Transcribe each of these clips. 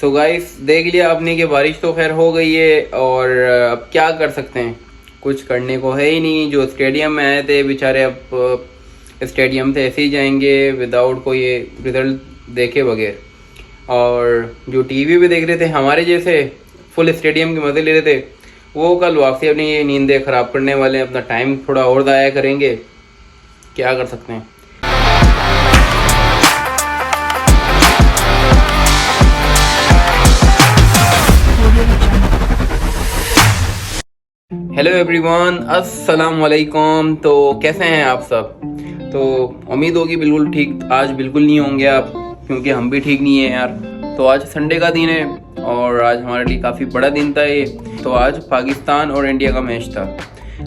So guys देख लिया आपने कि बारिश तो खैर हो गई है और अब क्या कर सकते हैं, कुछ करने को है ही नहीं। जो स्टेडियम में आए थे बेचारे अब स्टेडियम से ऐसे ही जाएंगे विदाउट कोई रिजल्ट देखे बगैर। और जो टीवी पे देख रहे थे हमारे जैसे फुल स्टेडियम के मज़े ले रहे थे, वो कल वापसी अपनी ये नींदें ख़राब करने वाले हैं, अपना टाइम थोड़ा और ज़ाया करेंगे। क्या कर सकते हैं। हेलो एवरीवन, अस्सलाम वालेकुम। तो कैसे हैं आप सब? तो उम्मीद होगी बिल्कुल ठीक आज बिल्कुल नहीं होंगे आप, क्योंकि हम भी ठीक नहीं है यार। तो आज संडे का दिन है और आज हमारे लिए काफ़ी बड़ा दिन था ये। तो आज पाकिस्तान और इंडिया का मैच था।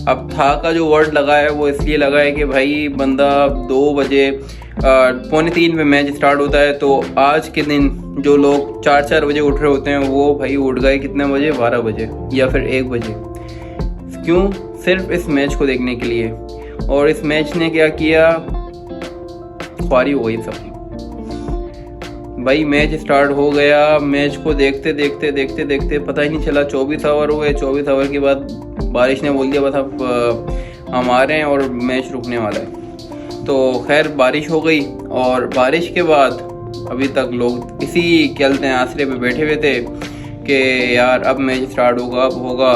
अब था का जो वर्ड लगा है वो इसलिए लगा है कि भाई बंदा 2 बजे 2:45 पे मैच स्टार्ट होता है। तो आज के दिन जो लोग 4 बजे उठ रहे होते हैं वो भाई उठ गए कितने बजे, 12 बजे या फिर 1 बजे। क्यों? सिर्फ इस मैच को देखने के लिए। और इस मैच ने क्या किया, ख्वारी हो गई सबकी। भाई मैच स्टार्ट हो गया, मैच को देखते देखते देखते देखते पता ही नहीं चला 24 आवर हो गए। 24 आवर के बाद बारिश ने बोल दिया बस अब हम आ रहे हैं और मैच रुकने वाला है। तो खैर बारिश हो गई और बारिश के बाद अभी तक लोग इसी कहते हैं आसरे पे बैठे हुए थे कि यार अब मैच स्टार्ट होगा, अब होगा।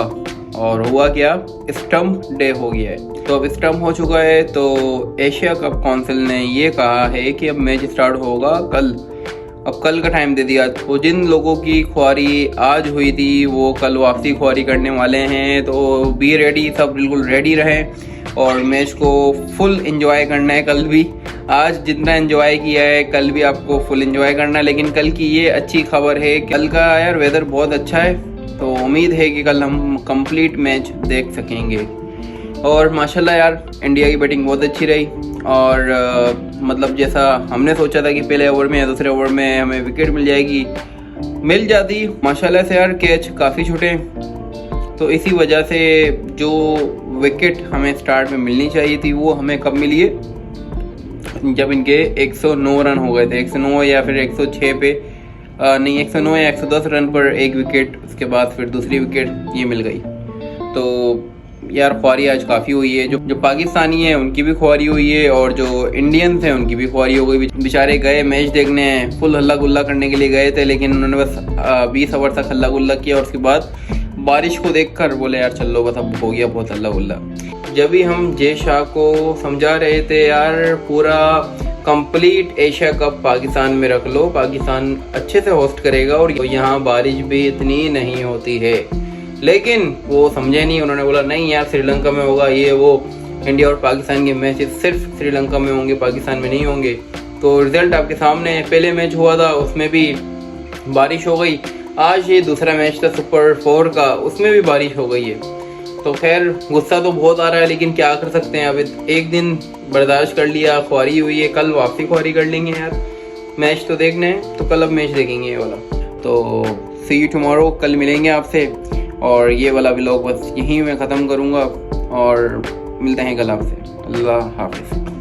और हुआ क्या, स्टंप डे हो गया है। तो अब स्टंप हो चुका है। तो एशिया कप काउंसिल ने ये कहा है कि अब मैच स्टार्ट होगा कल। अब कल का टाइम दे दिया। तो जिन लोगों की ख्वारी आज हुई थी वो कल वापसी ख्वारी करने वाले हैं। तो बी रेडी, सब बिल्कुल रेडी रहें और मैच को फुल एंजॉय करना है। कल भी आज जितना एंजॉय किया है कल भी आपको फुल एंजॉय करना है। लेकिन कल की ये अच्छी खबर है, कल का यार वेदर बहुत अच्छा है। तो उम्मीद है कि कल हम कंप्लीट मैच देख सकेंगे। और माशाल्लाह यार इंडिया की बैटिंग बहुत अच्छी रही और मतलब जैसा हमने सोचा था कि पहले ओवर में या दूसरे ओवर में हमें विकेट मिल जाएगी, मिल जाती। माशाल्लाह से यार कैच काफ़ी छूटे। तो इसी वजह से जो विकेट हमें स्टार्ट में मिलनी चाहिए थी वो हमें कब मिली है, जब इनके 109 रन हो गए थे। 109 या फिर 106 पे नहीं, 109 या 110 रन पर एक विकेट, उसके बाद फिर दूसरी विकेट ये मिल गई। तो यार ख्वारी आज काफ़ी हुई है। जो पाकिस्तानी है उनकी भी ख्वारी हुई है और जो इंडियंस हैं उनकी भी ख्वारी हो गई। बेचारे गए मैच देखने, फुल हल्ला गुल्ला करने के लिए गए थे, लेकिन उन्होंने बस 20 ओवर तक हल्ला गुल्ला किया और उसके बाद बारिश को देखकर बोले यार चलो बस अब हो गया बहुत हल्ला गुल्ला। जब भी हम जय शाह को समझा रहे थे यार पूरा कंप्लीट एशिया कप पाकिस्तान में रख लो, पाकिस्तान अच्छे से होस्ट करेगा और यहाँ बारिश भी इतनी नहीं होती है। लेकिन वो समझे नहीं, उन्होंने बोला नहीं यार श्रीलंका में होगा ये वो। इंडिया और पाकिस्तान के मैचेस सिर्फ श्रीलंका में होंगे, पाकिस्तान में नहीं होंगे। तो रिजल्ट आपके सामने है। पहले मैच हुआ था उसमें भी बारिश हो गई। आज ये दूसरा मैच था सुपर 4 का, उसमें भी बारिश हो गई है। तो खैर गुस्सा तो बहुत आ रहा है, लेकिन क्या कर सकते हैं। अब एक दिन बर्दाश्त कर लिया, ख्वारी हुई है, कल वापसी ख्वारी कर लेंगे यार। मैच तो देखना है तो कल अब मैच देखेंगे ये वाला। तो सी यू टुमारो, कल मिलेंगे आपसे। और ये वाला व्लॉग बस यहीं मैं ख़त्म करूँगा और मिलते हैं कल आपसे। अल्लाह हाफिज़।